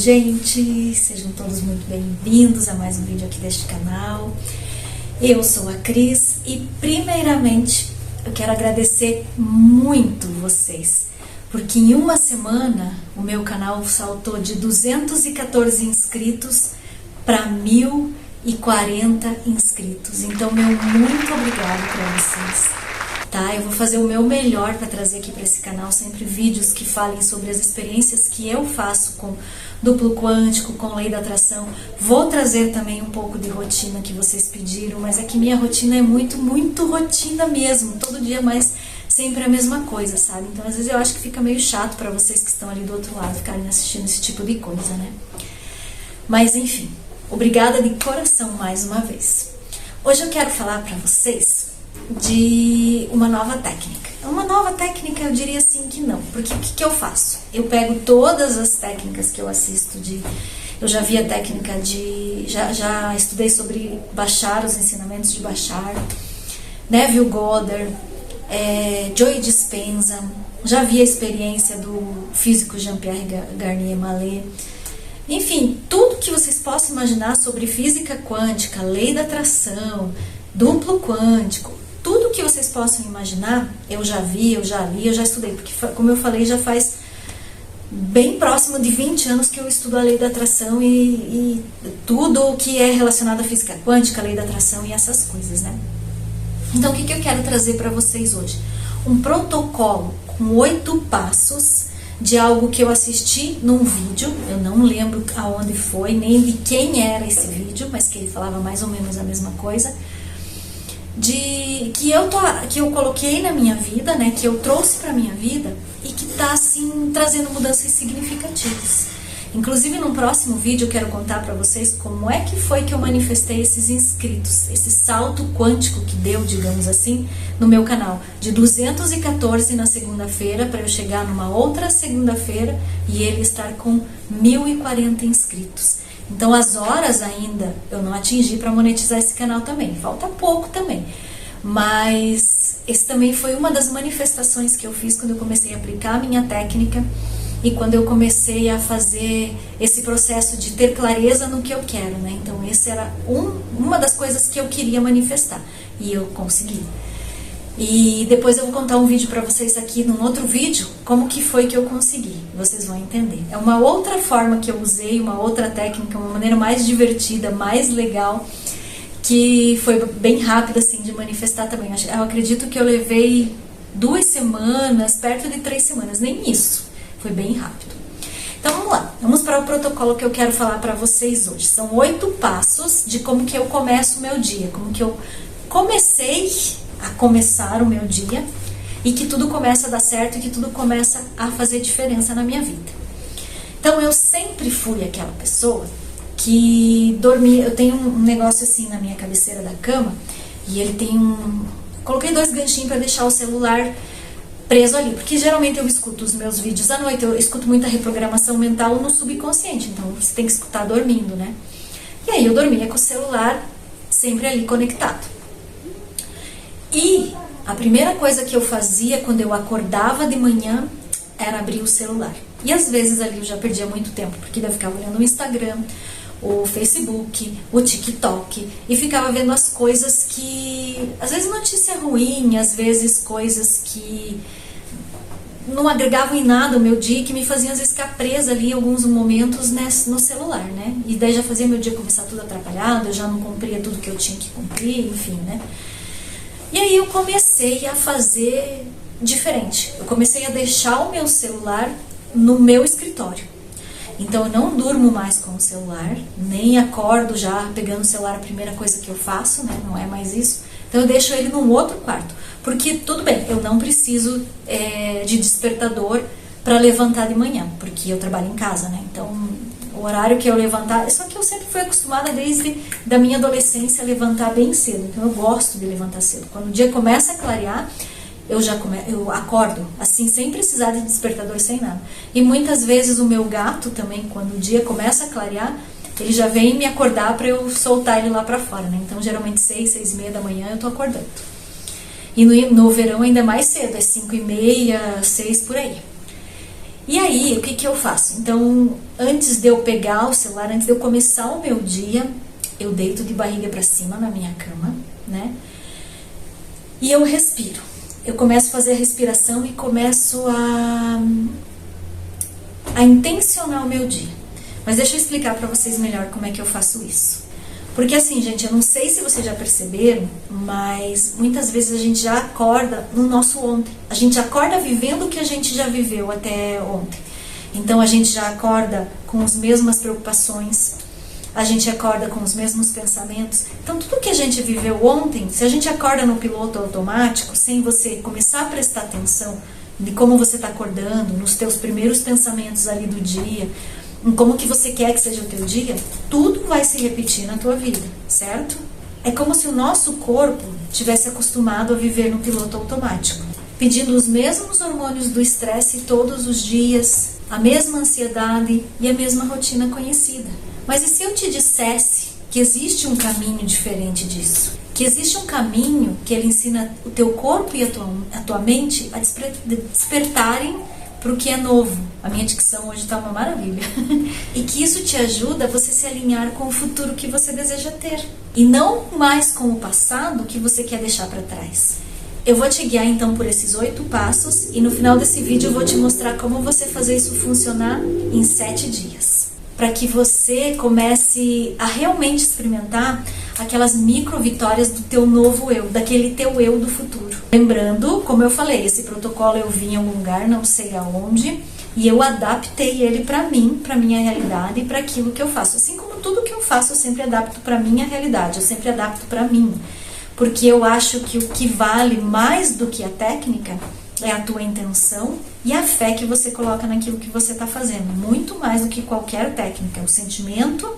gente! Sejam todos muito bem-vindos a mais um vídeo aqui deste canal. Eu sou a Cris e, primeiramente, eu quero agradecer muito vocês, porque em uma semana o meu canal saltou de 214 inscritos para 1040 inscritos. Então, meu muito obrigado para vocês. Tá? Eu vou fazer o meu melhor para trazer aqui para esse canal sempre vídeos que falem sobre as experiências que eu faço com duplo quântico, com lei da atração. Vou trazer também um pouco de rotina que vocês pediram, mas é que minha rotina é muito rotina mesmo, todo dia, mas sempre a mesma coisa, sabe? Então às vezes eu acho que fica meio chato para vocês que estão ali do outro lado ficarem assistindo esse tipo de coisa, né? Mas enfim, obrigada de coração mais uma vez. Hoje eu quero falar para vocês de uma nova técnica. Uma nova técnica eu diria assim que não, porque o que eu faço? Eu pego todas as técnicas que eu assisto eu já vi a técnica já estudei sobre Bashar, os ensinamentos de Bashar, Neville Goddard, Joe Dispenza, já vi a experiência do físico Jean-Pierre Garnier Mallet. Enfim, tudo que vocês possam imaginar sobre física quântica, lei da atração, duplo quântico, tudo que vocês possam imaginar, eu já vi, eu já li, eu já estudei, porque como eu falei, já faz bem próximo de 20 anos que eu estudo a lei da atração e tudo o que é relacionado à física quântica, a lei da atração e essas coisas, né? Então, o que eu quero trazer para vocês hoje? Um protocolo com 8 passos de algo que eu assisti num vídeo, eu não lembro aonde foi, nem de quem era esse vídeo, mas que ele falava mais ou menos a mesma coisa, que eu coloquei na minha vida, né, que eu trouxe para minha vida e que está assim trazendo mudanças significativas. Inclusive, num próximo vídeo eu quero contar para vocês como é que foi que eu manifestei esses inscritos, esse salto quântico que deu, digamos assim, no meu canal, de 214 na segunda-feira para eu chegar numa outra segunda-feira e ele estar com 1040 inscritos. Então, as horas ainda eu não atingi para monetizar esse canal também, falta pouco também. Mas esse também foi uma das manifestações que eu fiz quando eu comecei a aplicar a minha técnica e quando eu comecei a fazer esse processo de ter clareza no que eu quero, né? Então, esse era uma das coisas que eu queria manifestar e eu consegui. E depois eu vou contar um vídeo para vocês aqui, num outro vídeo, como que foi que eu consegui, vocês vão entender. É uma outra forma que eu usei, uma outra técnica, uma maneira mais divertida, mais legal, que foi bem rápida assim de manifestar também. Eu acredito que eu levei 2 semanas, perto de 3 semanas, nem isso, foi bem rápido. Então vamos lá, vamos para o protocolo que eu quero falar para vocês hoje. São 8 passos de como que eu começo o meu dia, como que eu comecei a começar o meu dia e que tudo começa a dar certo e que tudo começa a fazer diferença na minha vida. Então eu sempre fui aquela pessoa que dormia, eu tenho um negócio assim na minha cabeceira da cama e ele tem coloquei 2 ganchinhos para deixar o celular preso ali, porque geralmente eu escuto os meus vídeos à noite, eu escuto muita reprogramação mental no subconsciente, então você tem que escutar dormindo, né? E aí eu dormia com o celular sempre ali conectado. E a primeira coisa que eu fazia quando eu acordava de manhã era abrir o celular. E às vezes ali eu já perdia muito tempo, porque eu ficava olhando o Instagram, o Facebook, o TikTok, e ficava vendo as coisas que, às vezes notícia ruim, às vezes coisas que não agregavam em nada o meu dia, que me faziam às vezes ficar presa ali em alguns momentos no celular, né? E daí já fazia meu dia começar tudo atrapalhado, eu já não cumpria tudo que eu tinha que cumprir, enfim, né? E aí eu comecei a fazer diferente. Eu comecei a deixar o meu celular no meu escritório. Então eu não durmo mais com o celular, nem acordo já pegando o celular a primeira coisa que eu faço, né? Não é mais isso. Então eu deixo ele num outro quarto. Porque tudo bem, eu não preciso de despertador para levantar de manhã, porque eu trabalho em casa, né? Então o horário que eu levantar, só que eu sempre fui acostumada desde da minha adolescência a levantar bem cedo, então eu gosto de levantar cedo. Quando o dia começa a clarear, eu acordo, assim, sem precisar de despertador, sem nada. E muitas vezes o meu gato também, quando o dia começa a clarear, ele já vem me acordar para eu soltar ele lá para fora, né? Então geralmente 6, 6:30 da manhã eu tô acordando. E no verão ainda mais cedo, é 5:30, 6 por aí. E aí, o que eu faço? Então, antes de eu pegar o celular, antes de eu começar o meu dia, eu deito de barriga para cima na minha cama, né? E eu respiro. Eu começo a fazer a respiração e começo a intencionar o meu dia. Mas deixa eu explicar para vocês melhor como é que eu faço isso. Porque assim, gente, eu não sei se vocês já perceberam, mas muitas vezes a gente já acorda no nosso ontem. A gente acorda vivendo o que a gente já viveu até ontem. Então a gente já acorda com as mesmas preocupações, a gente acorda com os mesmos pensamentos. Então tudo que a gente viveu ontem, se a gente acorda no piloto automático, sem você começar a prestar atenção de como você está acordando, nos teus primeiros pensamentos ali do dia, em como que você quer que seja o teu dia, tudo vai se repetir na tua vida, certo? É como se o nosso corpo tivesse acostumado a viver no piloto automático, pedindo os mesmos hormônios do estresse todos os dias, a mesma ansiedade e a mesma rotina conhecida. Mas e se eu te dissesse que existe um caminho diferente disso? Que existe um caminho que ele ensina o teu corpo e a tua mente a despertarem para o que é novo. A minha dicção hoje está uma maravilha. E que isso te ajuda a você se alinhar com o futuro que você deseja ter. E não mais com o passado que você quer deixar para trás. Eu vou te guiar então por esses 8 passos e no final desse vídeo eu vou te mostrar como você fazer isso funcionar em 7 dias. Para que você comece a realmente experimentar aquelas micro vitórias do teu novo eu, daquele teu eu do futuro. Lembrando, como eu falei, esse protocolo eu vi em algum lugar, não sei aonde, e eu adaptei ele para mim, para minha realidade e para aquilo que eu faço. Assim como tudo que eu faço, eu sempre adapto para minha realidade, eu sempre adapto para mim. Porque eu acho que o que vale mais do que a técnica é a tua intenção e a fé que você coloca naquilo que você está fazendo. Muito mais do que qualquer técnica. O sentimento,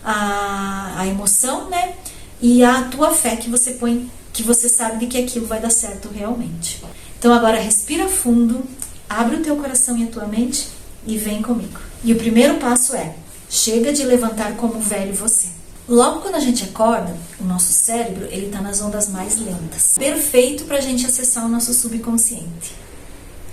a emoção, né? E a tua fé que você põe, que você sabe de que aquilo vai dar certo realmente. Então agora respira fundo, abre o teu coração e a tua mente e vem comigo. E o primeiro passo é, chega de levantar como velho você. Logo quando a gente acorda, o nosso cérebro ele está nas ondas mais lentas. Perfeito para a gente acessar o nosso subconsciente.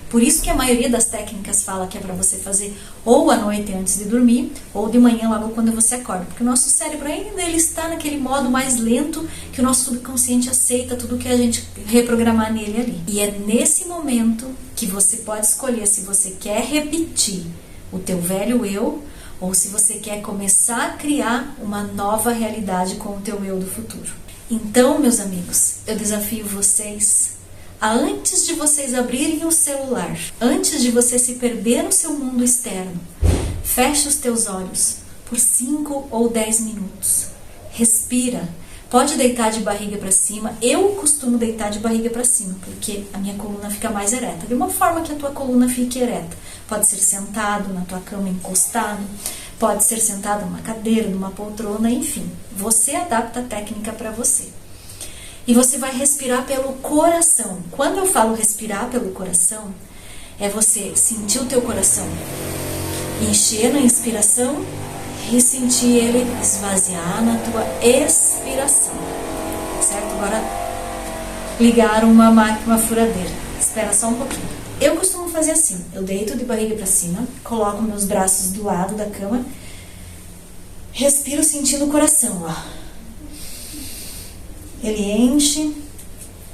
Por isso que a maioria das técnicas fala que é para você fazer ou à noite antes de dormir, ou de manhã logo quando você acorda. Porque o nosso cérebro ainda ele está naquele modo mais lento que o nosso subconsciente aceita tudo que a gente reprogramar nele ali. E é nesse momento que você pode escolher se você quer repetir o teu velho eu, ou se você quer começar a criar uma nova realidade com o teu eu do futuro. Então, meus amigos, eu desafio vocês a, antes de vocês abrirem o celular, antes de você se perder no seu mundo externo, feche os teus olhos por 5 ou 10 minutos. Respira. Pode deitar de barriga para cima. Eu costumo deitar de barriga para cima, porque a minha coluna fica mais ereta. De uma forma que a tua coluna fique ereta. Pode ser sentado na tua cama, encostado. Pode ser sentado numa cadeira, numa poltrona, enfim. Você adapta a técnica para você. E você vai respirar pelo coração. Quando eu falo respirar pelo coração, é você sentir o teu coração encher na inspiração e sentir ele esvaziar na tua expiração, certo? Agora ligar uma máquina furadeira, espera só um pouquinho. Eu costumo fazer assim, eu deito de barriga para cima, coloco meus braços do lado da cama, respiro sentindo o coração, ó. Ele enche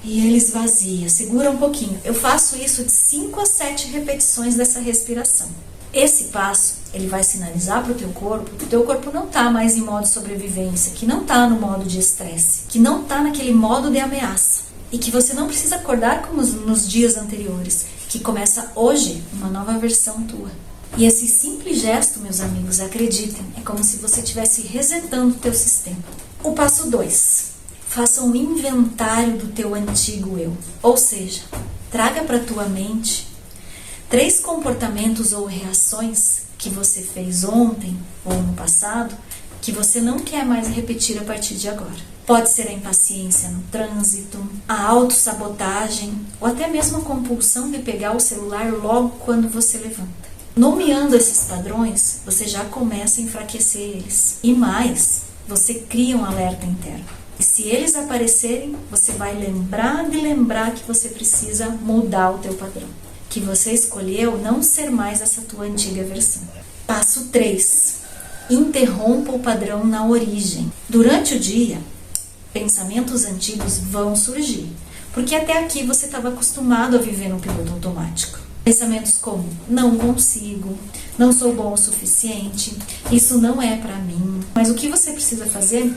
e ele esvazia, segura um pouquinho. Eu faço isso de 5 a 7 repetições dessa respiração. Esse passo, ele vai sinalizar para o teu corpo que o teu corpo não está mais em modo de sobrevivência, que não está no modo de estresse, que não está naquele modo de ameaça. E que você não precisa acordar como nos dias anteriores, que começa hoje uma nova versão tua. E esse simples gesto, meus amigos, acreditem, é como se você estivesse resetando o teu sistema. O passo 2, faça um inventário do teu antigo eu. Ou seja, traga para a tua mente 3 comportamentos ou reações que você fez ontem ou no passado que você não quer mais repetir a partir de agora. Pode ser a impaciência no trânsito, a autossabotagem ou até mesmo a compulsão de pegar o celular logo quando você levanta. Nomeando esses padrões, você já começa a enfraquecer eles. E mais, você cria um alerta interno. E se eles aparecerem, você vai lembrar que você precisa mudar o teu padrão. que você escolheu não ser mais essa tua antiga versão. Passo 3. Interrompa o padrão na origem. Durante o dia, pensamentos antigos vão surgir, porque até aqui você estava acostumado a viver no piloto automático. Pensamentos como, não consigo, não sou bom o suficiente, isso não é pra mim. Mas o que você precisa fazer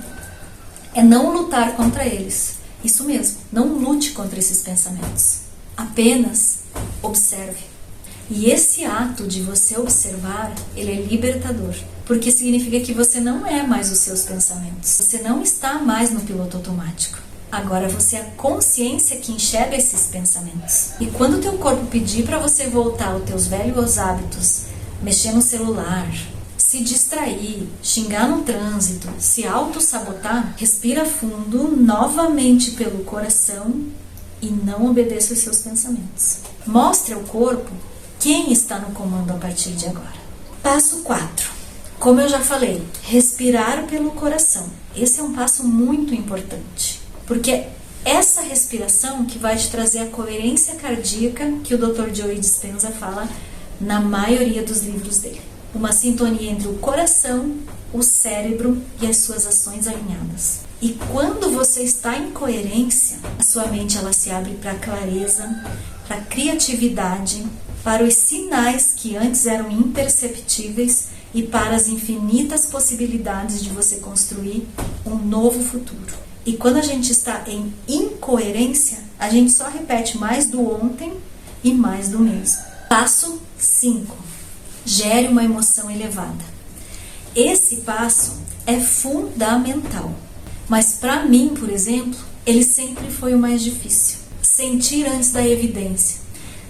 é não lutar contra eles. Isso mesmo, não lute contra esses pensamentos. Apenas observe. E esse ato de você observar, ele é libertador. Porque significa que você não é mais os seus pensamentos. Você não está mais no piloto automático. Agora você é a consciência que enxerga esses pensamentos. E quando o teu corpo pedir para você voltar aos teus velhos hábitos, mexer no celular, se distrair, xingar no trânsito, se auto-sabotar, respira fundo novamente pelo coração e não obedeça os seus pensamentos. Mostre ao corpo quem está no comando a partir de agora. Passo 4. Como eu já falei, respirar pelo coração. Esse é um passo muito importante. Porque é essa respiração que vai te trazer a coerência cardíaca que o Dr. Joe Dispenza fala na maioria dos livros dele. Uma sintonia entre o coração, o cérebro e as suas ações alinhadas. E quando você está em coerência, a sua mente ela se abre para a clareza, para a criatividade, para os sinais que antes eram imperceptíveis e para as infinitas possibilidades de você construir um novo futuro. E quando a gente está em incoerência, a gente só repete mais do ontem e mais do mesmo. Passo 5. Gere uma emoção elevada. Esse passo é fundamental. Mas para mim, por exemplo, ele sempre foi o mais difícil. Sentir antes da evidência.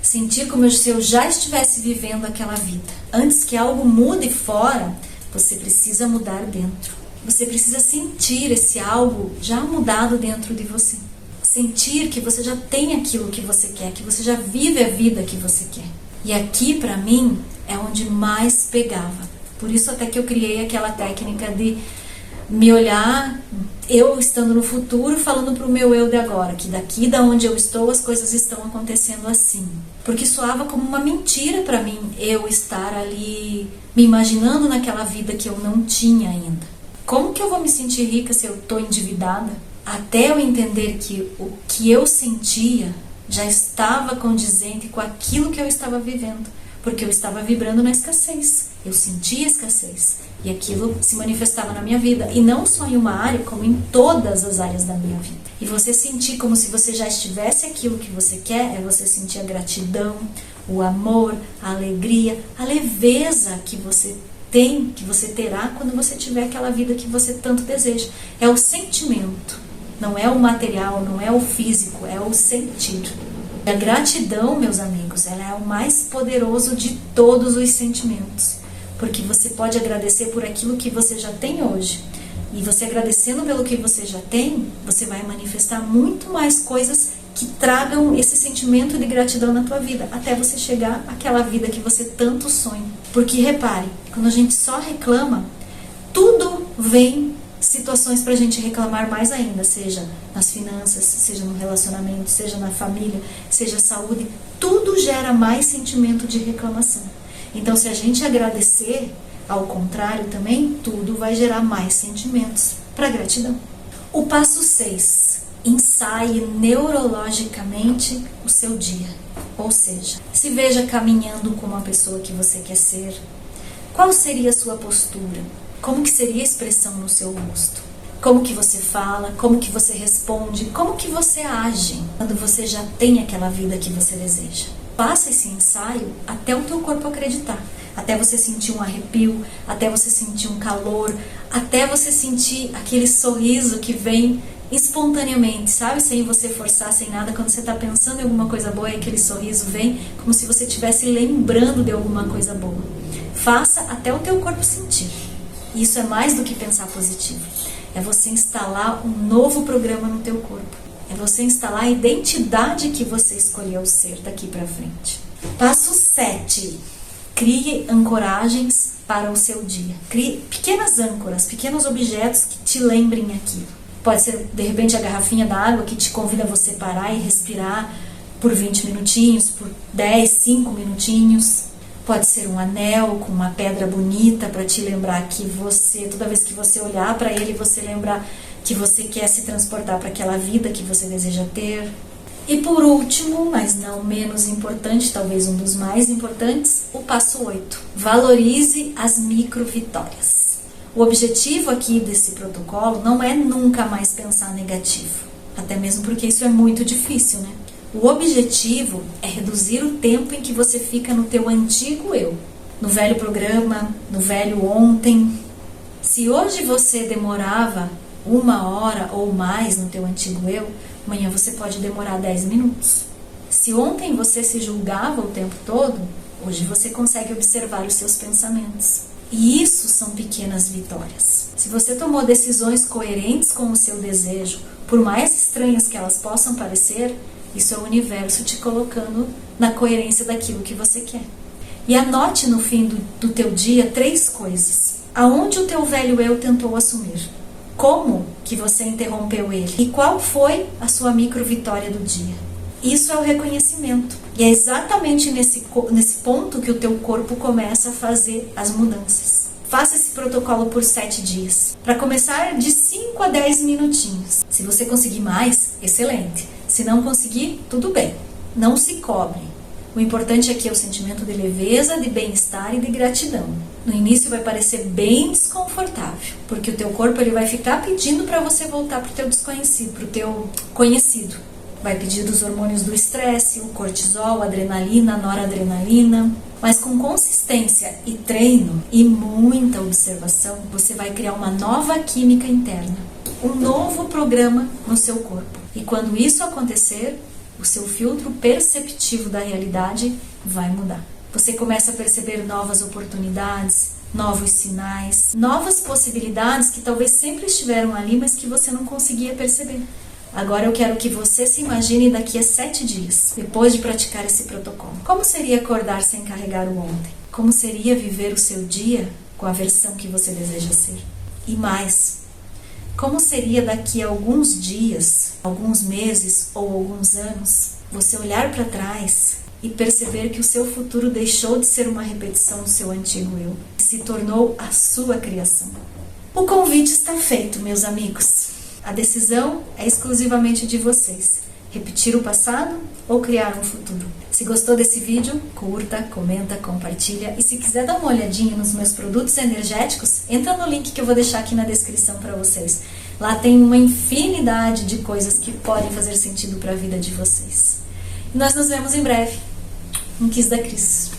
Sentir como se eu já estivesse vivendo aquela vida. Antes que algo mude fora, você precisa mudar dentro. Você precisa sentir esse algo já mudado dentro de você. Sentir que você já tem aquilo que você quer, que você já vive a vida que você quer. E aqui, para mim, é onde mais pegava. Por isso até que eu criei aquela técnica de me olhar, eu estando no futuro, falando pro meu eu de agora, que daqui da onde eu estou, as coisas estão acontecendo assim. Porque soava como uma mentira para mim, eu estar ali me imaginando naquela vida que eu não tinha ainda. Como que eu vou me sentir rica se eu estou endividada? Até eu entender que o que eu sentia já estava condizente com aquilo que eu estava vivendo. Porque eu estava vibrando na escassez. Eu sentia escassez. E aquilo se manifestava na minha vida. E não só em uma área, como em todas as áreas da minha vida. E você sentir como se você já estivesse aquilo que você quer, é você sentir a gratidão, o amor, a alegria, a leveza que você tem, que você terá quando você tiver aquela vida que você tanto deseja. É o sentimento, não é o material, não é o físico, é o sentir. E a gratidão, meus amigos, ela é o mais poderoso de todos os sentimentos, porque você pode agradecer por aquilo que você já tem hoje. E você agradecendo pelo que você já tem, você vai manifestar muito mais coisas que tragam esse sentimento de gratidão na tua vida, até você chegar àquela vida que você tanto sonha. Porque repare, quando a gente só reclama, tudo vem situações pra gente reclamar mais ainda, seja nas finanças, seja no relacionamento, seja na família, seja saúde, tudo gera mais sentimento de reclamação. Então, se a gente agradecer, ao contrário também, tudo vai gerar mais sentimentos para gratidão. O passo 6. Ensaie neurologicamente o seu dia. Ou seja, se veja caminhando com uma pessoa que você quer ser. Qual seria a sua postura? Como que seria a expressão no seu rosto? Como que você fala? Como que você responde? Como que você age quando você já tem aquela vida que você deseja? Faça esse ensaio até o teu corpo acreditar. Até você sentir um arrepio, até você sentir um calor, até você sentir aquele sorriso que vem espontaneamente, sabe? Sem você forçar, sem nada. Quando você está pensando em alguma coisa boa e aquele sorriso vem como se você estivesse lembrando de alguma coisa boa. Faça até o teu corpo sentir. Isso é mais do que pensar positivo. É você instalar um novo programa no teu corpo. É você instalar a identidade que você escolheu ser daqui para frente. Passo 7. Crie ancoragens para o seu dia. Crie pequenas âncoras, pequenos objetos que te lembrem aquilo. Pode ser, de repente, a garrafinha da água que te convida a você parar e respirar por 20 minutinhos, por 10, 5 minutinhos. Pode ser um anel com uma pedra bonita para te lembrar que você, toda vez que você olhar para ele, você lembrar que você quer se transportar para aquela vida que você deseja ter. E por último, mas não menos importante, talvez um dos mais importantes, o passo 8. Valorize as micro-vitórias. O objetivo aqui desse protocolo não é nunca mais pensar negativo. Até mesmo porque isso é muito difícil, né? O objetivo é reduzir o tempo em que você fica no teu antigo eu. No velho programa, no velho ontem. Se hoje você demorava 1 hora ou mais no teu antigo eu, amanhã você pode demorar 10 minutos. Se ontem você se julgava o tempo todo, hoje você consegue observar os seus pensamentos. E isso são pequenas vitórias. Se você tomou decisões coerentes com o seu desejo, por mais estranhas que elas possam parecer, isso é o universo te colocando na coerência daquilo que você quer. E anote no fim do teu dia 3 coisas. Aonde o teu velho eu tentou assumir? Como que você interrompeu ele? E qual foi a sua micro-vitória do dia? Isso é o reconhecimento. E é exatamente nesse ponto que o teu corpo começa a fazer as mudanças. Faça esse protocolo por 7 dias. Para começar, de 5 a 10 minutinhos. Se você conseguir mais, excelente. Se não conseguir, tudo bem. Não se cobre. O importante aqui é o sentimento de leveza, de bem-estar e de gratidão. No início vai parecer bem desconfortável, porque o teu corpo ele vai ficar pedindo para você voltar para o teu desconhecido, para o teu conhecido. Vai pedir dos hormônios do estresse, o cortisol, a adrenalina, a noradrenalina. Mas com consistência e treino e muita observação, você vai criar uma nova química interna, um novo programa no seu corpo. E quando isso acontecer, o seu filtro perceptivo da realidade vai mudar. Você começa a perceber novas oportunidades, novos sinais, novas possibilidades que talvez sempre estiveram ali, mas que você não conseguia perceber. Agora eu quero que você se imagine daqui a 7 dias, depois de praticar esse protocolo. Como seria acordar sem carregar o ontem? Como seria viver o seu dia com a versão que você deseja ser? E mais, como seria daqui a alguns dias, alguns meses ou alguns anos, você olhar para trás e perceber que o seu futuro deixou de ser uma repetição do seu antigo eu, e se tornou a sua criação? O convite está feito, meus amigos. A decisão é exclusivamente de vocês. Repetir o passado ou criar um futuro. Se gostou desse vídeo, curta, comenta, compartilha. E se quiser dar uma olhadinha nos meus produtos energéticos, entra no link que eu vou deixar aqui na descrição para vocês. Lá tem uma infinidade de coisas que podem fazer sentido para a vida de vocês. E nós nos vemos em breve. Um Kiss da Cris.